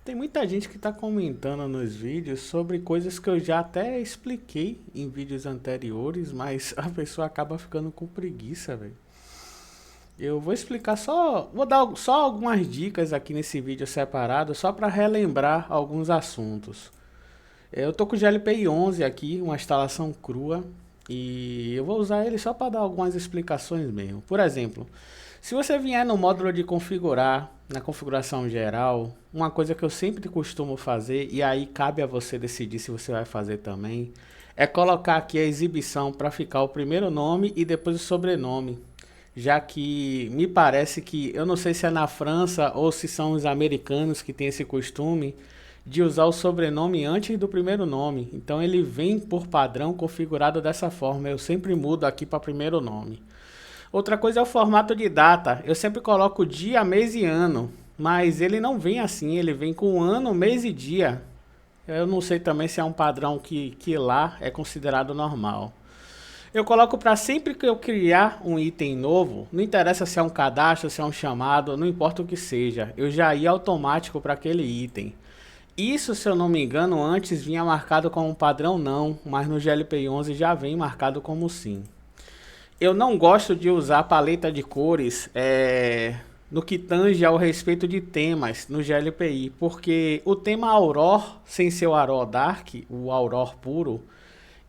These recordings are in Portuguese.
Tem muita gente que está comentando nos vídeos sobre coisas que eu já até expliquei em vídeos anteriores, mas a pessoa acaba ficando com preguiça, velho. Eu vou explicar só, vou dar só algumas dicas aqui nesse vídeo separado, só para relembrar alguns assuntos. Eu tô com o GLPI 11 aqui, uma instalação crua, e eu vou usar ele só para dar algumas explicações mesmo. Por exemplo, se você vier no módulo de configurar, na configuração geral, uma coisa que eu sempre costumo fazer, e aí cabe a você decidir se você vai fazer também, é colocar aqui a exibição para ficar o primeiro nome e depois o sobrenome. Já que me parece que, eu não sei se é na França ou se são os americanos que têm esse costume de usar o sobrenome antes do primeiro nome. Então ele vem por padrão configurado dessa forma. Eu sempre mudo aqui para primeiro nome. Outra coisa é o formato de data. Eu sempre coloco dia, mês e ano, mas ele não vem assim, ele vem com ano, mês e dia. Eu não sei também se é um padrão que lá é considerado normal. Eu coloco para sempre que eu criar um item novo, não interessa se é um cadastro, se é um chamado, não importa o que seja, eu já ia automático para aquele item. Isso, se eu não me engano, antes vinha marcado como padrão não, mas no GLPI 11 já vem marcado como sim. Eu não gosto de usar paleta de cores no que tange ao respeito de temas no GLPI, porque o tema Aurora, sem ser o Aurora Dark, o Aurora puro,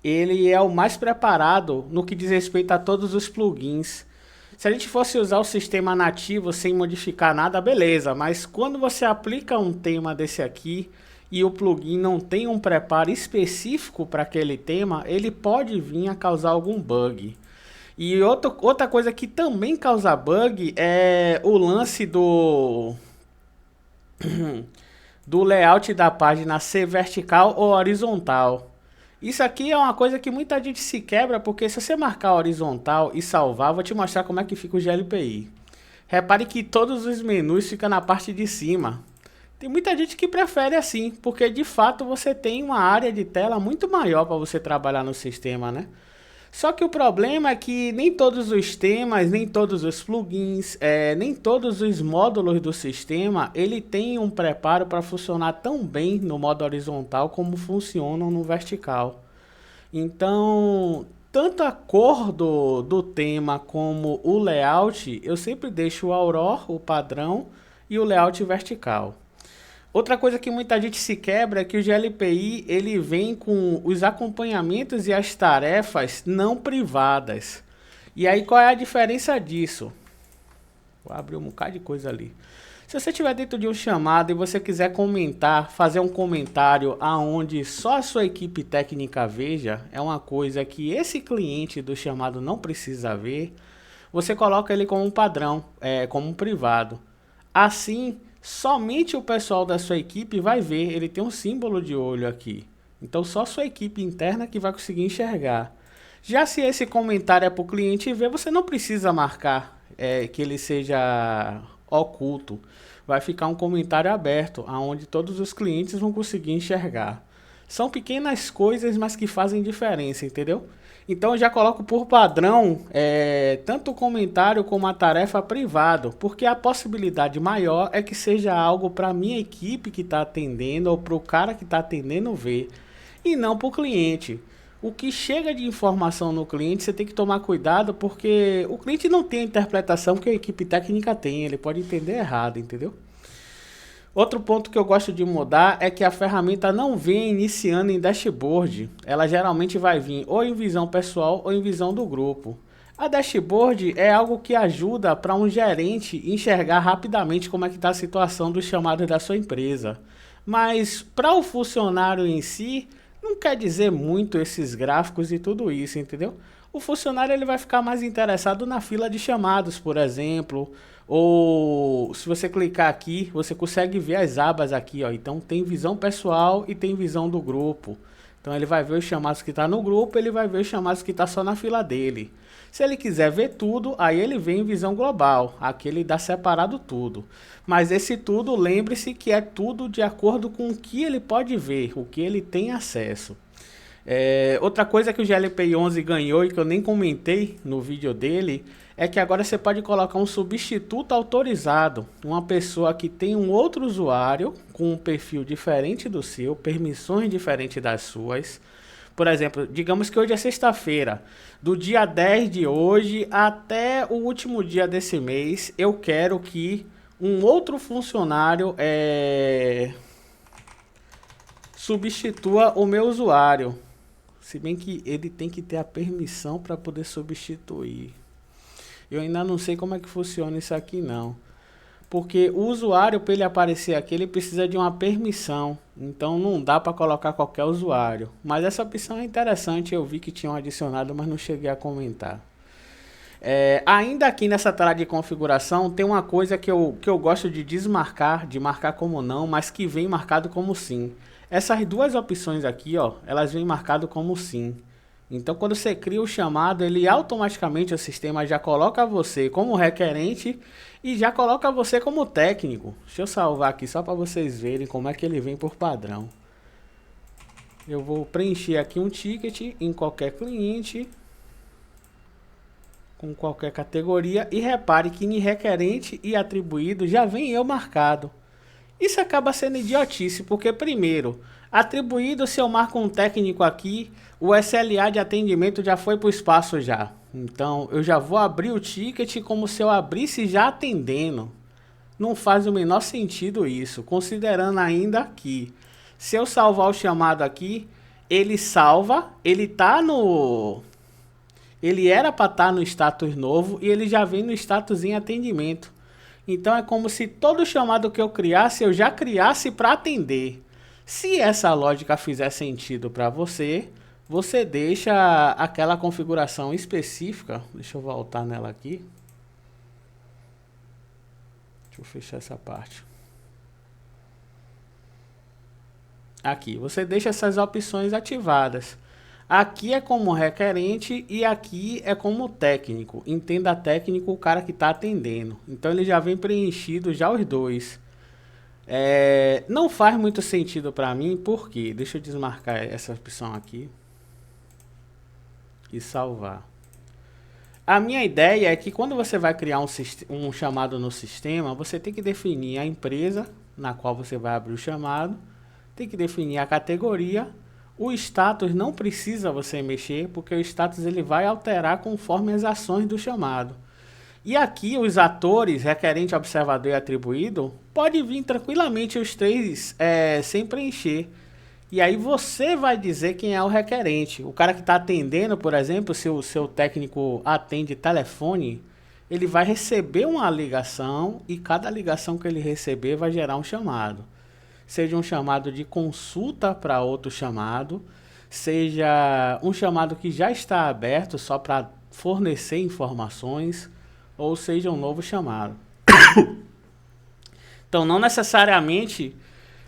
ele é o mais preparado no que diz respeito a todos os plugins. Se a gente fosse usar o sistema nativo sem modificar nada, beleza, mas quando você aplica um tema desse aqui e o plugin não tem um preparo específico para aquele tema, ele pode vir a causar algum bug. E outra coisa que também causa bug é o lance do layout da página ser vertical ou horizontal. Isso aqui é uma coisa que muita gente se quebra, porque se você marcar horizontal e salvar, vou te mostrar como é que fica o GLPI. Repare que todos os menus ficam na parte de cima. Tem muita gente que prefere assim, porque de fato você tem uma área de tela muito maior para você trabalhar no sistema, né? Só que o problema é que nem todos os temas, nem todos os plugins, nem todos os módulos do sistema, ele tem um preparo para funcionar tão bem no modo horizontal como funcionam no vertical. Então, tanto a cor do tema como o layout, eu sempre deixo o Aurora, o padrão, e o layout vertical. Outra coisa que muita gente se quebra é que o GLPI ele vem com os acompanhamentos e as tarefas não privadas. E aí qual é a diferença disso? Vou abrir um bocado de coisa ali. Se você estiver dentro de um chamado e você quiser comentar, fazer um comentário aonde só a sua equipe técnica veja, é uma coisa que esse cliente do chamado não precisa ver, você coloca ele como um padrão, como um privado. Assim, somente o pessoal da sua equipe vai ver, ele tem um símbolo de olho aqui. Então só a sua equipe interna que vai conseguir enxergar. Já se esse comentário é para o cliente ver, você não precisa marcar que ele seja oculto. Vai ficar um comentário aberto, onde todos os clientes vão conseguir enxergar. São pequenas coisas, mas que fazem diferença, entendeu? Então eu já coloco por padrão tanto o comentário como a tarefa privado, porque a possibilidade maior é que seja algo para a minha equipe que está atendendo ou para o cara que está atendendo ver, e não para o cliente. O que chega de informação no cliente, você tem que tomar cuidado, porque o cliente não tem a interpretação que a equipe técnica tem, ele pode entender errado, entendeu? Outro ponto que eu gosto de mudar é que a ferramenta não vem iniciando em dashboard. Ela geralmente vai vir ou em visão pessoal ou em visão do grupo. A dashboard é algo que ajuda para um gerente enxergar rapidamente como é que está a situação dos chamados da sua empresa. Mas para o funcionário em si, não quer dizer muito esses gráficos e tudo isso, entendeu? O funcionário ele vai ficar mais interessado na fila de chamados, por exemplo, ou se você clicar aqui, você consegue ver as abas aqui, ó. Então tem visão pessoal e tem visão do grupo. Então ele vai ver os chamados que está no grupo, ele vai ver os chamados que está só na fila dele. Se ele quiser ver tudo, aí ele vem em visão global, aqui ele dá separado tudo. Mas esse tudo, lembre-se que é tudo de acordo com o que ele pode ver, o que ele tem acesso. Outra coisa que o GLPI 11 ganhou e que eu nem comentei no vídeo dele é que agora você pode colocar um substituto autorizado, uma pessoa que tem um outro usuário com um perfil diferente do seu, permissões diferentes das suas. Por exemplo, digamos que hoje é sexta-feira, do dia 10 de hoje até o último dia desse mês, eu quero que um outro funcionário substitua o meu usuário. Se bem que ele tem que ter a permissão para poder substituir. Eu ainda não sei como é que funciona isso aqui não. Porque o usuário, para ele aparecer aqui, ele precisa de uma permissão. Então não dá para colocar qualquer usuário. Mas essa opção é interessante, eu vi que tinham adicionado, mas não cheguei a comentar. Ainda aqui nessa tela de configuração, tem uma coisa que eu gosto de desmarcar, de marcar como não, mas que vem marcado como sim. Essas duas opções aqui, ó, elas vêm marcado como sim. Então, quando você cria o chamado, ele automaticamente, o sistema já coloca você como requerente e já coloca você como técnico. Deixa eu salvar aqui só para vocês verem como é que ele vem por padrão. Eu vou preencher aqui um ticket em qualquer cliente, com qualquer categoria, e repare que em requerente e atribuído já vem eu marcado. Isso acaba sendo idiotice, porque primeiro, atribuído, se eu marco um técnico aqui, o SLA de atendimento já foi para o espaço já. Então, eu já vou abrir o ticket como se eu abrisse já atendendo. Não faz o menor sentido isso, considerando ainda que, se eu salvar o chamado aqui, ele salva, ele era para estar no status novo e ele já vem no status em atendimento. Então é como se todo chamado que eu criasse, eu já criasse para atender. Se essa lógica fizer sentido para você, você deixa aquela configuração específica. Deixa eu voltar nela aqui. Deixa eu fechar essa parte. Aqui, você deixa essas opções ativadas. Aqui é como requerente e aqui é como técnico. Entenda técnico o cara que está atendendo. Então ele já vem preenchido já os dois. Não faz muito sentido para mim, porque deixa eu desmarcar essa opção aqui e salvar. A minha ideia é que quando você vai criar um chamado no sistema, você tem que definir a empresa na qual você vai abrir o chamado, tem que definir a categoria. O status não precisa você mexer, porque o status ele vai alterar conforme as ações do chamado. E aqui os atores, requerente, observador e atribuído, pode vir tranquilamente os três sem preencher. E aí você vai dizer quem é o requerente. O cara que está atendendo, por exemplo, se o seu técnico atende telefone, ele vai receber uma ligação e cada ligação que ele receber vai gerar um chamado. Seja um chamado de consulta para outro chamado, seja um chamado que já está aberto só para fornecer informações, ou seja um novo chamado. Então, não necessariamente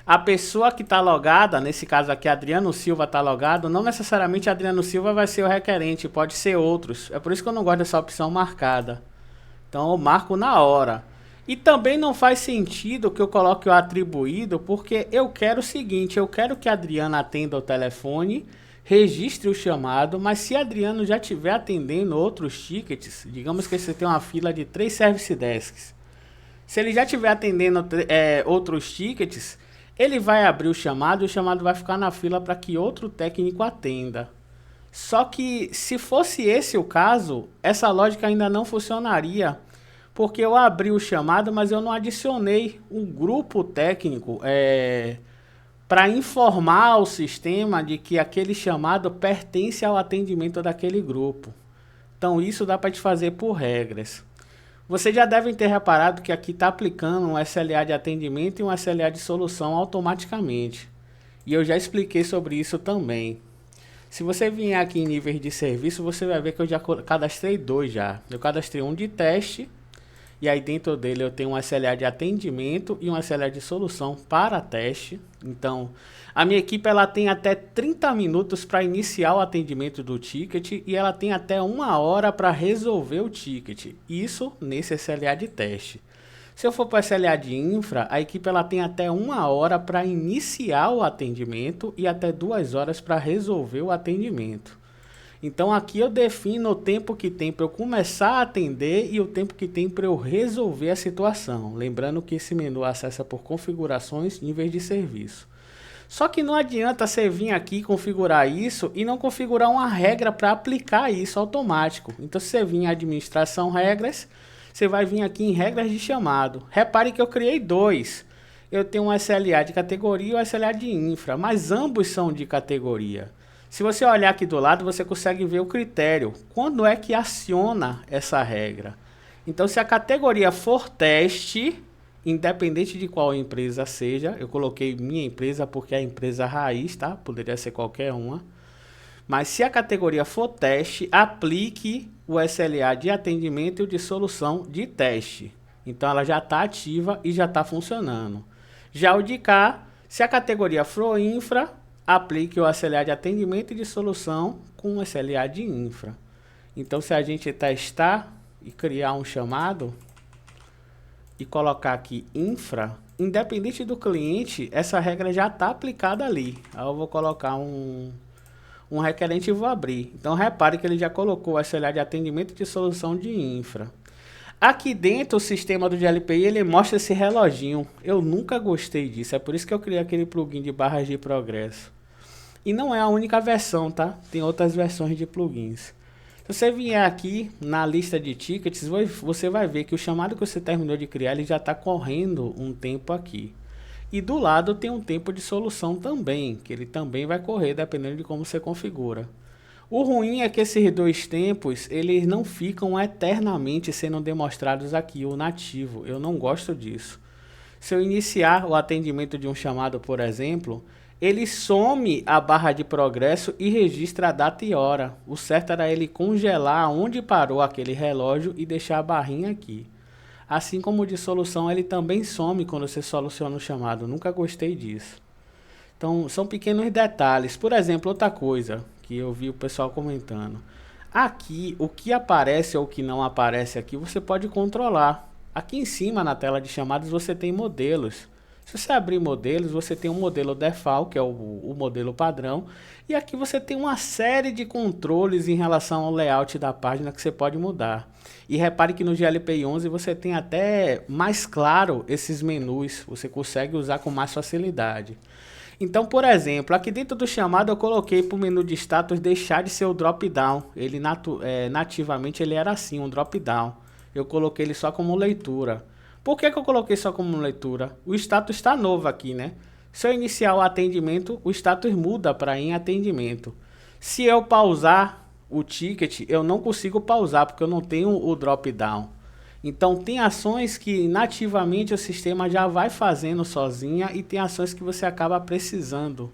a pessoa que está logada, nesse caso aqui, Adriano Silva está logado, não necessariamente Adriano Silva vai ser o requerente, pode ser outros. É por isso que eu não gosto dessa opção marcada. Então, eu marco na hora. E também não faz sentido que eu coloque o atribuído, porque eu quero o seguinte, eu quero que a Adriana atenda o telefone, registre o chamado, mas se Adriano já estiver atendendo outros tickets, digamos que você tem uma fila de 3 service desks, se ele já estiver atendendo outros tickets, ele vai abrir o chamado e o chamado vai ficar na fila para que outro técnico atenda. Só que se fosse esse o caso, essa lógica ainda não funcionaria, porque eu abri o chamado, mas eu não adicionei um grupo técnico para informar ao sistema de que aquele chamado pertence ao atendimento daquele grupo. Então isso dá para te fazer por regras. Vocês já devem ter reparado que aqui está aplicando um SLA de atendimento e um SLA de solução automaticamente. E eu já expliquei sobre isso também. Se você vier aqui em níveis de serviço, você vai ver que eu já cadastrei 2 já. Eu cadastrei um de teste. E aí dentro dele eu tenho um SLA de atendimento e um SLA de solução para teste. Então, a minha equipe ela tem até 30 minutos para iniciar o atendimento do ticket e ela tem até 1 hora para resolver o ticket. Isso nesse SLA de teste. Se eu for para o SLA de infra, a equipe ela tem até 1 hora para iniciar o atendimento e até 2 horas para resolver o atendimento. Então aqui eu defino o tempo que tem para eu começar a atender e o tempo que tem para eu resolver a situação. Lembrando que esse menu acessa por configurações, níveis de serviço. Só que não adianta você vir aqui configurar isso e não configurar uma regra para aplicar isso automático. Então se você vir em administração regras, você vai vir aqui em regras de chamado. Repare que eu criei dois. Eu tenho um SLA de categoria e um SLA de infra, mas ambos são de categoria. Se você olhar aqui do lado, você consegue ver o critério. Quando é que aciona essa regra? Então, se a categoria for teste, independente de qual empresa seja, eu coloquei minha empresa porque é a empresa raiz, tá? Poderia ser qualquer uma. Mas se a categoria for teste, aplique o SLA de atendimento e o de solução de teste. Então, ela já está ativa e já está funcionando. Já o de cá, se a categoria for infra, aplique o SLA de atendimento e de solução com o SLA de infra. Então, se a gente testar e criar um chamado e colocar aqui infra, independente do cliente, essa regra já está aplicada ali. Aí eu vou colocar um requerente e vou abrir. Então, repare que ele já colocou o SLA de atendimento e de solução de infra. Aqui dentro, o sistema do GLPI, ele mostra esse reloginho. Eu nunca gostei disso, é por isso que eu criei aquele plugin de barras de progresso. E não é a única versão, tá? Tem outras versões de plugins. Se você vier aqui na lista de tickets, você vai ver que o chamado que você terminou de criar, ele já está correndo um tempo aqui. E do lado tem um tempo de solução também, que ele também vai correr, dependendo de como você configura. O ruim é que esses dois tempos, eles não ficam eternamente sendo demonstrados aqui, o nativo. Eu não gosto disso. Se eu iniciar o atendimento de um chamado, por exemplo, ele some a barra de progresso e registra a data e hora. O certo era ele congelar onde parou aquele relógio e deixar a barrinha aqui. Assim como o de solução, ele também some quando você soluciona o chamado. Nunca gostei disso. Então, são pequenos detalhes. Por exemplo, outra coisa que eu vi o pessoal comentando. Aqui, o que aparece ou o que não aparece aqui, você pode controlar. Aqui em cima, na tela de chamadas, você tem modelos. Se você abrir modelos, você tem um modelo default, que é o modelo padrão. E aqui você tem uma série de controles em relação ao layout da página que você pode mudar. E repare que no GLPI 11 você tem até mais claro esses menus. Você consegue usar com mais facilidade. Então, por exemplo, aqui dentro do chamado eu coloquei para o menu de status deixar de ser o drop-down. Ele nativamente ele era assim, um drop-down. Eu coloquei ele só como leitura. Por que eu coloquei só como leitura? O status está novo aqui, né? Se eu iniciar o atendimento, o status muda para em atendimento. Se eu pausar o ticket, eu não consigo pausar porque eu não tenho o drop-down. Então, tem ações que nativamente o sistema já vai fazendo sozinha e tem ações que você acaba precisando.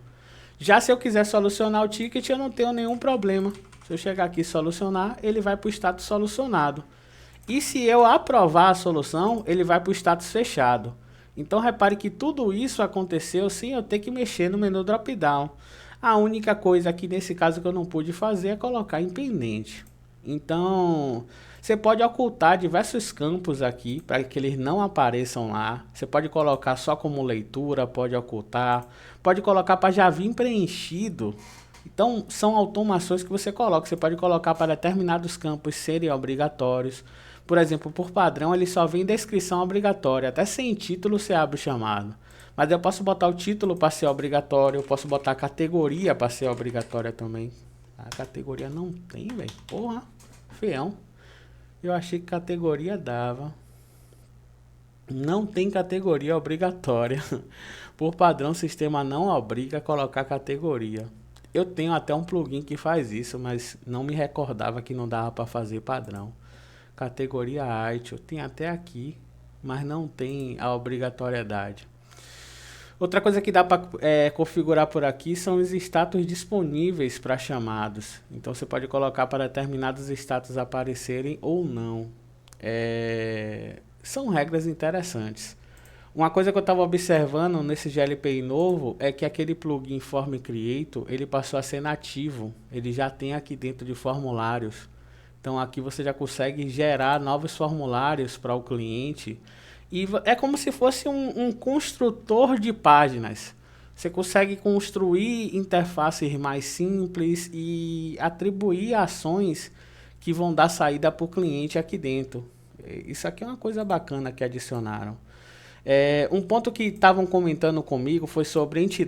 Já se eu quiser solucionar o ticket, eu não tenho nenhum problema. Se eu chegar aqui e solucionar, ele vai para o status solucionado. E se eu aprovar a solução, ele vai para o status fechado. Então, repare que tudo isso aconteceu sem eu ter que mexer no menu drop-down. A única coisa aqui nesse caso que eu não pude fazer é colocar em pendente. Então, você pode ocultar diversos campos aqui para que eles não apareçam lá. Você pode colocar só como leitura, pode ocultar, pode colocar para já vir preenchido. Então, são automações que você coloca. Você pode colocar para determinados campos serem obrigatórios. Por exemplo, por padrão, ele só vem descrição obrigatória. Até sem título você abre o chamado. Mas eu posso botar o título para ser obrigatório. Eu posso botar a categoria para ser obrigatória também. A categoria não tem, velho. Porra, feião. Eu achei que categoria dava. Não tem categoria obrigatória. Por padrão, o sistema não obriga a colocar categoria. Eu tenho até um plugin que faz isso, mas não me recordava que não dava para fazer padrão. Categoria ITIL, tem até aqui, mas não tem a obrigatoriedade. Outra coisa que dá para configurar por aqui são os status disponíveis para chamados. Então você pode colocar para determinados status aparecerem ou não. São regras interessantes. Uma coisa que eu estava observando nesse GLPI novo é que aquele plugin Form Creator, ele passou a ser nativo. Ele já tem aqui dentro de formulários. Então aqui você já consegue gerar novos formulários para o cliente. E é como se fosse um construtor de páginas. Você consegue construir interfaces mais simples e atribuir ações que vão dar saída para o cliente aqui dentro. Isso aqui é uma coisa bacana que adicionaram. Um ponto que estavam comentando comigo foi sobre entidades